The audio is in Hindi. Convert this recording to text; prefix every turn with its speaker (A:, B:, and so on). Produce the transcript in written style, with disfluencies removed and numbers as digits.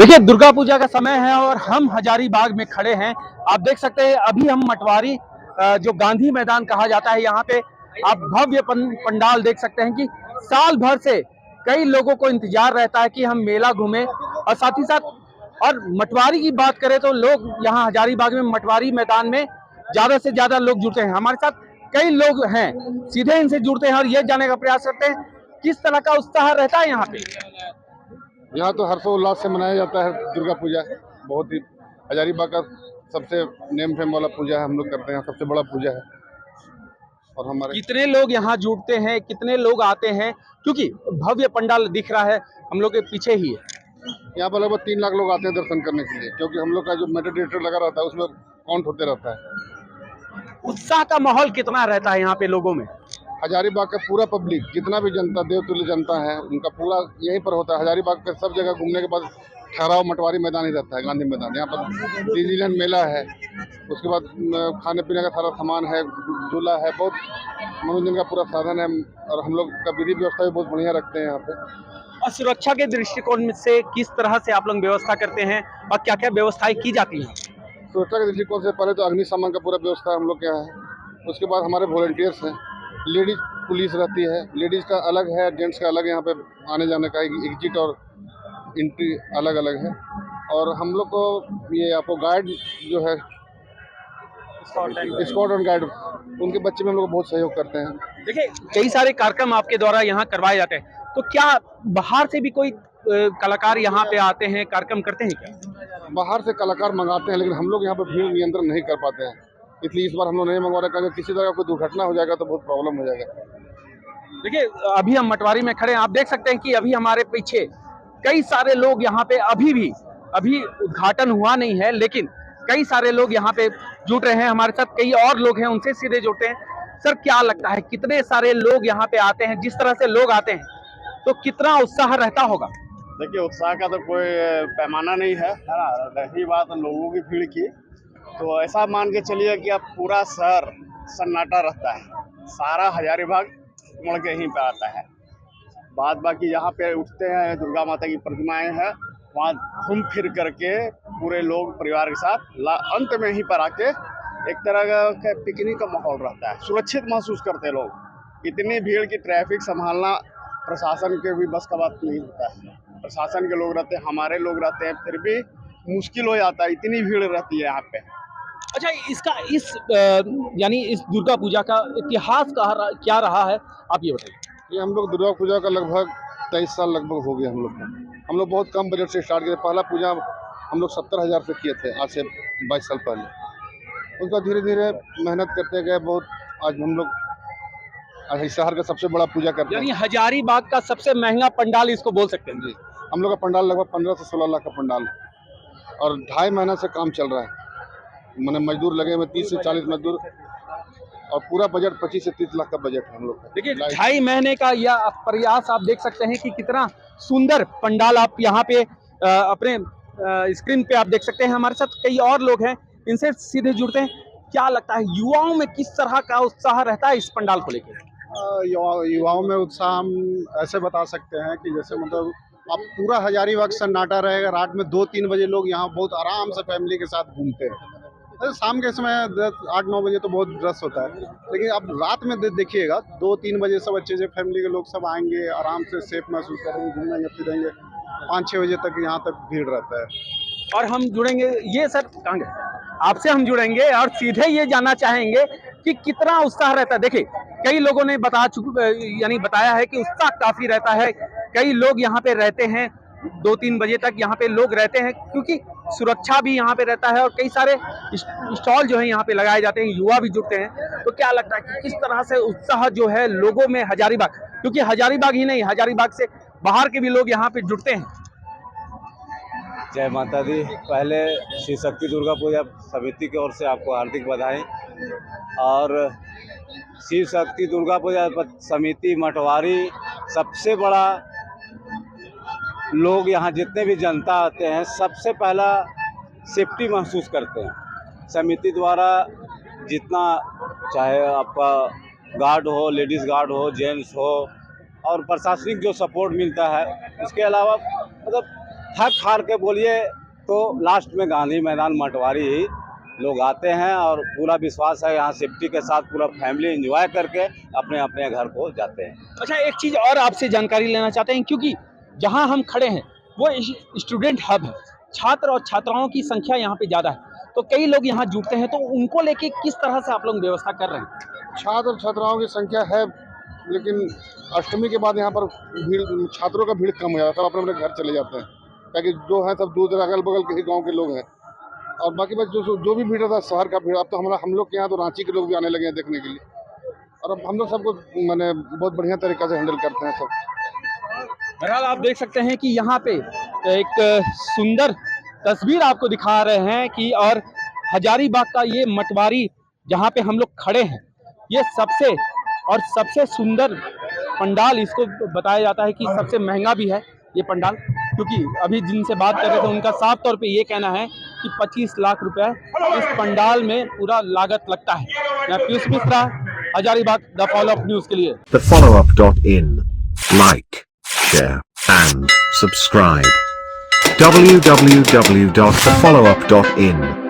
A: देखिए दुर्गा पूजा का समय है और हम हजारीबाग में खड़े हैं। आप देख सकते हैं अभी हम मटवारी जो गांधी मैदान कहा जाता है यहाँ पे आप भव्य पंडाल देख सकते हैं कि साल भर से कई लोगों को इंतजार रहता है कि हम मेला घूमें और साथ ही साथ और मटवारी की बात करें तो लोग यहाँ हजारीबाग में मटवारी मैदान में ज्यादा से ज्यादा लोग जुड़ते हैं। हमारे साथ कई लोग हैं, सीधे इनसे जुड़ते हैं और ये जानने का प्रयास करते हैं किस तरह का उत्साह रहता है यहाँ पे।
B: यहाँ तो हर्षोल्लास से मनाया जाता है दुर्गा पूजा। बहुत ही हजारीबाग का सबसे नेम फेम वाला पूजा है, हम लोग करते हैं, सबसे बड़ा पूजा है। और हमारे
A: कितने लोग यहाँ जुड़ते हैं, कितने लोग आते हैं, क्योंकि भव्य पंडाल दिख रहा है हम लोग के पीछे ही है।
B: यहाँ पर लगभग 3 लाख लोग आते हैं दर्शन करने के लिए, क्योंकि हम लोग का जो मेटल डिटेक्टर लगा रहता है उसमें काउंट होते रहता है।
A: उत्साह का माहौल कितना रहता है यहाँ पे लोगों में?
B: हजारीबाग का पूरा पब्लिक, जितना भी जनता, देवतुल्य जनता है, उनका पूरा यहीं पर होता है। हजारीबाग पे सब जगह घूमने के बाद ठहराव मटवारी मैदान ही रहता है, गांधी मैदान। यहाँ पर डिजीलैंड मेला है, उसके बाद खाने पीने का सारा सामान है, झूला है, बहुत मनोरंजन का पूरा साधन है। और हम लोग का विधि व्यवस्था भी बहुत बढ़िया रखते हैं यहाँ पे।
A: और सुरक्षा के दृष्टिकोण से किस तरह से आप लोग व्यवस्था करते हैं और क्या क्या व्यवस्थाएं की जाती हैं?
B: सुरक्षा के दृष्टिकोण से पहले तो अग्निशमन का पूरा व्यवस्था हम लोग के यहाँ है। उसके बाद हमारे वॉलंटियर्स हैं, लेडीज पुलिस रहती है, लेडीज का अलग है, जेंट्स का अलग। यहाँ पे आने जाने का एग्जिट और एंट्री अलग अलग है। और हम लोग को ये आपको गाइड जो है स्कॉट और गाइड, उनके बच्चे में हम लोग बहुत सहयोग करते हैं।
A: देखिए कई सारे कार्यक्रम आपके द्वारा यहाँ करवाए जाते हैं, तो क्या बाहर से भी कोई कलाकार यहाँ पे आते हैं, कार्यक्रम करते हैं क्या?
B: बाहर से कलाकार मंगाते हैं, लेकिन हम लोग यहाँ पे भीड़ नियंत्रण नहीं कर पाते हैं, इसलिए इस बार हम लोग नहीं मंगवा रहे। क्योंकि किसी तरह कोई दुर्घटना हो जाएगा तो बहुत प्रॉब्लम हो जाएगा।
A: देखिए अभी हम मटवारी में खड़े हैं, आप देख सकते हैं कि अभी हमारे पीछे कई सारे लोग यहाँ पे अभी उद्घाटन हुआ नहीं है, लेकिन कई सारे लोग यहाँ पे जुट रहे हैं। हमारे साथ कई और लोग हैं, उनसे सीधे जुड़ते हैं। सर क्या लगता है कितने सारे लोग यहाँ पे आते हैं? जिस तरह से लोग आते हैं तो कितना उत्साह रहता होगा?
C: देखिए उत्साह का तो कोई पैमाना नहीं है ना। रही बात लोगों की भीड़ की, तो ऐसा मान के चलिए कि अब पूरा शहर सन्नाटा रहता है, सारा हजारीबाग उमड़ के यहीं पे आता है। बाद बाकी यहाँ पे उठते हैं, दुर्गा माता की प्रतिमाएं हैं, वहाँ घूम फिर करके पूरे लोग परिवार के साथ अंत में यहीं पर आके एक तरह का पिकनिक का माहौल रहता है। सुरक्षित महसूस करते हैं लोग। इतनी भीड़ की ट्रैफिक संभालना प्रशासन के भी बस का बात नहीं होता है। प्रशासन के लोग रहते हैं, हमारे लोग रहते हैं, फिर भी मुश्किल हो जाता है, इतनी भीड़ रहती है यहाँ पे।
A: अच्छा यानी इस दुर्गा पूजा का इतिहास क्या रहा है, आप ये बताइए।
B: ये हम लोग दुर्गा पूजा का लगभग 23 साल लगभग हो गया हम लोग को। हम लोग बहुत कम बजट से स्टार्ट किए। पहला पूजा हम लोग 70,000 से किए थे, आज से 22 साल पहले। उसका धीरे धीरे मेहनत करते गए बहुत। आज हम लोग शहर का सबसे बड़ा पूजा करते हैं।
A: यानी हजारीबाग का सबसे महंगा पंडाल इसको बोल सकते हैं
B: जी। हम लोग का पंडाल लगभग 15 से 16 लाख का पंडाल है और 2.5 महीना से काम चल रहा है। मैंने मजदूर लगे हुए 30 से 40 मजदूर, और पूरा बजट 25 से 30 लाख का बजट है हम लोग का।
A: देखिए 2.5 महीने का यह प्रयास आप देख सकते हैं कि कितना सुंदर पंडाल आप यहाँ पे अपने स्क्रीन पे आप देख सकते हैं। हमारे साथ कई और लोग हैं, इनसे सीधे जुड़ते हैं। क्या लगता है युवाओं में किस तरह का उत्साह रहता है इस पंडाल को लेकर?
D: युवाओं में उत्साह हम ऐसे बता सकते हैं कि जैसे मतलब अब पूरा हजारीबाग सन्नाटा रहेगा। रात में 2-3 बजे लोग यहाँ बहुत आराम से फैमिली के साथ घूमते हैं। शाम के समय 8-9 बजे तो बहुत रश होता है, लेकिन अब रात में देखिएगा 2-3 बजे सब अच्छे से फैमिली के लोग सब आएंगे, आराम से सेफ महसूस करेंगे, घूमेंगे फिरेंगे। 5-6 बजे तक यहाँ तक भीड़ रहता है।
A: और हम जुड़ेंगे, ये सर कहाँ गए, आपसे हम जुड़ेंगे और सीधे ये जानना चाहेंगे कि कितना उत्साह रहता है। देखिए कई लोगों ने बताया है कि उत्साह काफी रहता है। कई लोग यहाँ पे रहते हैं, 2-3 बजे तक यहाँ पे लोग रहते हैं, क्योंकि सुरक्षा भी यहाँ पे रहता है और कई सारे स्टॉल जो है यहाँ पे लगाए जाते हैं, युवा भी जुड़ते हैं। तो क्या लगता है कि किस तरह से उत्साह जो है लोगों में हजारीबाग, क्योंकि हजारीबाग ही नहीं, हजारीबाग से बाहर के भी लोग यहाँ पे जुड़ते हैं?
E: जय माता दी। पहले श्री शक्ति दुर्गा पूजा समिति की ओर से आपको हार्दिक बधाई। और श्री शक्ति दुर्गा पूजा समिति मटवारी सबसे बड़ा, लोग यहाँ जितने भी जनता आते हैं सबसे पहला सेफ्टी महसूस करते हैं। समिति द्वारा जितना चाहे आपका गार्ड हो, लेडीज़ गार्ड हो, जेंट्स हो, और प्रशासनिक जो सपोर्ट मिलता है, इसके अलावा मतलब थक हार के बोलिए तो लास्ट में गांधी मैदान मटवारी ही लोग आते हैं और पूरा विश्वास है यहाँ सेफ्टी के साथ पूरा फैमिली एंजॉय करके अपने अपने घर को जाते हैं।
A: अच्छा, एक चीज और आपसे जानकारी लेना चाहते हैं, क्योंकि जहां हम खड़े हैं वो स्टूडेंट हब है, छात्र और छात्राओं की संख्या यहाँ पे ज्यादा है, तो कई लोग यहाँ जुटते हैं, तो उनको लेके किस तरह से आप लोग व्यवस्था कर रहे हैं?
B: छात्र छात्राओं की संख्या है, लेकिन अष्टमी के बाद यहाँ पर भीड़, छात्रों का भीड़ कम हो जाता है, सब अपने अपने घर चले जाते हैं, ताकि जो है सब दूर अगल बगल के ही गाँव के लोग हैं। और बाकी बस जो भी भीड़ रहता है शहर का भीड़, अब तो हम लोग के यहाँ तो रांची के लोग भी आने लगे हैं देखने के लिए, और अब हम लोग सबको मैंने बहुत बढ़िया तरीक़ा से हैंडल करते हैं सब।
A: बहरहाल आप देख सकते हैं कि यहाँ पे एक सुंदर तस्वीर आपको दिखा रहे हैं कि और हजारीबाग का ये मटवारी जहाँ पे हम लोग खड़े हैं, ये सबसे सुंदर पंडाल इसको बताया जाता है कि सबसे महंगा भी है ये पंडाल, क्योंकि अभी जिनसे बात कर रहे थे उनका साफ तौर पे ये कहना है कि 25 लाख रुपए इस पंडाल में पूरा लागत लगता है। मैं Piyush Mishra, Hazaribagh, the follow up news के लिए।
F: thefollowup.in. Like, share and subscribe. www.thefollowup.in